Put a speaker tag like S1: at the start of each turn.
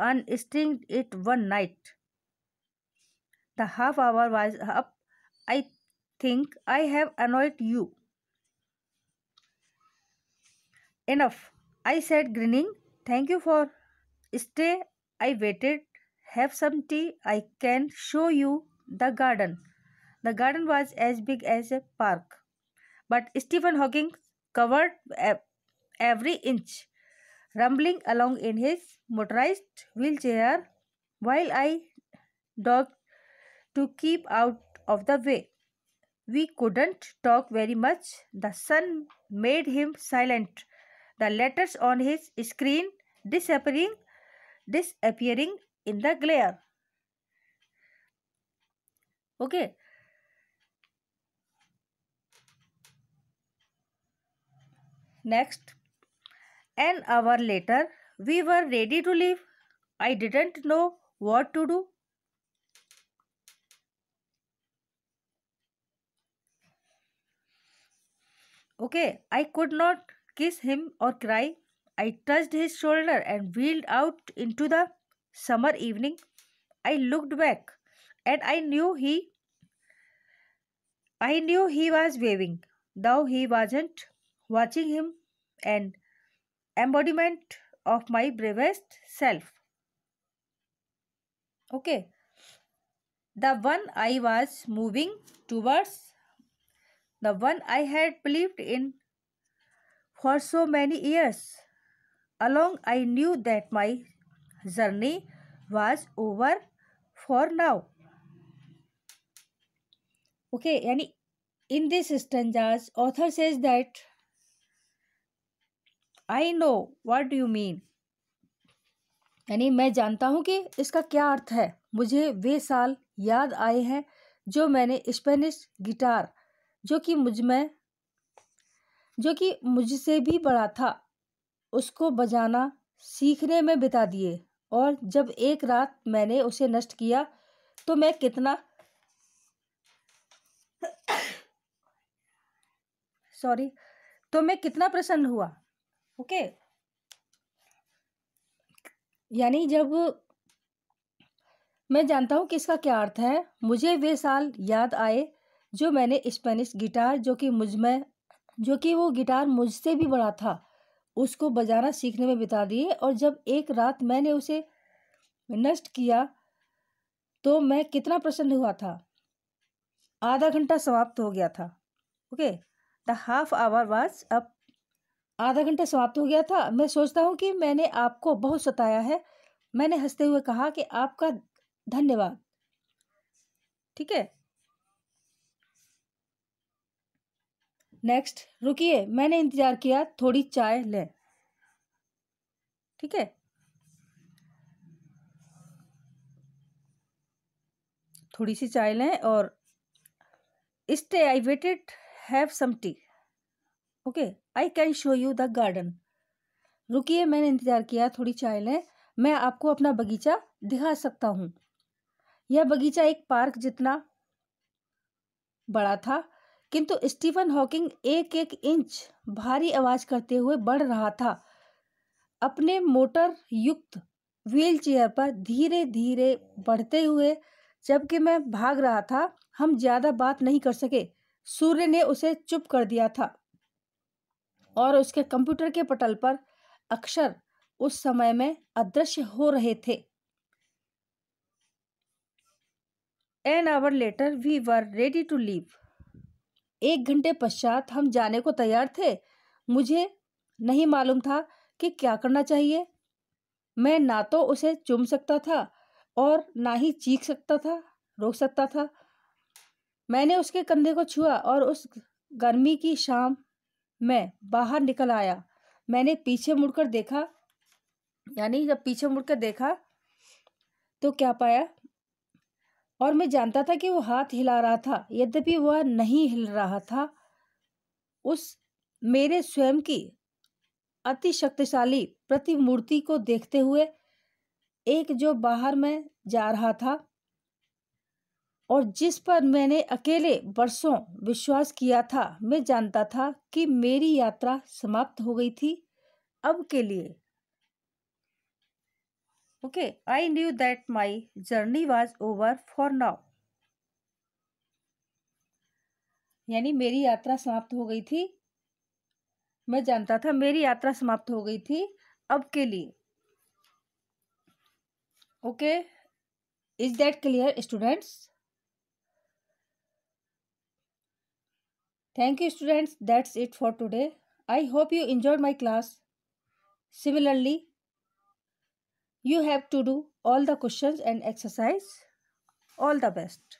S1: unstringed it one night. The half hour was up. I think I have annoyed you enough, I said, grinning. Thank you for stay. I waited. Have some tea. I can show you the garden. The garden was as big as a park, but Stephen Hawking covered every inch, rumbling along in his motorized wheelchair while I dodged to keep out of the way. We couldn't talk very much. The sun made him silent, the letters on his screen disappearing in the glare. Okay. Next. An hour later, we were ready to leave. I didn't know what to do. Okay, I could not kiss him or cry. I touched his shoulder and wheeled out into the summer evening. I looked back and I knew he was waving, though he wasn't watching him, an embodiment of my bravest self. Okay, the one I was moving towards, the one I had believed in for so many years. Along, I knew that my journey was over for now. Okay, यानी in this stanzas, author says that I know what you mean. यानी मैं जानता हूँ कि इसका क्या अर्थ है. मुझे वे साल याद आए हैं जो मैंने स्पेनिश गिटार, जो कि मुझसे भी बड़ा था, उसको बजाना सीखने में बिता दिए. और जब एक रात मैंने उसे नष्ट किया तो मैं कितना प्रसन्न हुआ. ओके, यानी जब मैं जानता हूँ कि इसका क्या अर्थ है. मुझे वे साल याद आए जो मैंने स्पेनिश गिटार, जो कि वो गिटार मुझसे भी बड़ा था, उसको बजाना सीखने में बिता दिए. और जब एक रात मैंने उसे नष्ट किया तो मैं कितना प्रसन्न हुआ था. आधा घंटा समाप्त हो गया था. Okay, the half hour was up. आधा घंटा समाप्त हो गया था. मैं सोचता हूँ कि मैंने आपको बहुत सताया है. मैंने हंसते हुए कहा कि आपका धन्यवाद. ठीक है. नेक्स्ट. रुकिए, मैंने इंतजार किया. थोड़ी चाय लें. ठीक है. थोड़ी सी चाय लें और stay. I waited. Have some tea. Okay, I can show you the garden. रुकिए, मैंने इंतजार किया. थोड़ी चाय लें. मैं आपको अपना बगीचा दिखा सकता हूँ. यह बगीचा एक पार्क जितना बड़ा था, किंतु स्टीफन हॉकिंग एक एक इंच भारी आवाज करते हुए बढ़ रहा था, अपने मोटर युक्त व्हील चेयर पर धीरे धीरे बढ़ते हुए. जबकि मैं भाग रहा था, हम ज्यादा बात नहीं कर सके. सूर्य ने उसे चुप कर दिया था और उसके कंप्यूटर के पटल पर अक्षर उस समय में अदृश्य हो रहे थे. An hour later we were ready to leave. 1 घंटे पश्चात हम जाने को तैयार थे. मुझे नहीं मालूम था कि क्या करना चाहिए. मैं ना तो उसे चूम सकता था और ना ही रोक सकता था. मैंने उसके कंधे को छुआ और उस गर्मी की शाम में बाहर निकल आया. मैंने पीछे मुड़कर देखा, यानी जब पीछे मुड़कर देखा तो क्या पाया. और मैं जानता था कि वो हाथ हिला रहा था, यद्यपि वह नहीं हिल रहा था. उस मेरे स्वयं की अति शक्तिशाली प्रतिमूर्ति को देखते हुए, एक जो बाहर में जा रहा था और जिस पर मैंने अकेले वर्षों विश्वास किया था. मैं जानता था कि मेरी यात्रा समाप्त हो गई थी अब के लिए. Okay, I knew that my journey was over for now. यानी मेरी यात्रा समाप्त हो गई थी। मैं जानता था मेरी यात्रा समाप्त हो गई थी अब के लिए। Okay, is that clear students? Thank you students, that's it for today. I hope you enjoyed my class. Similarly, you have to do all the questions and exercise. All the best.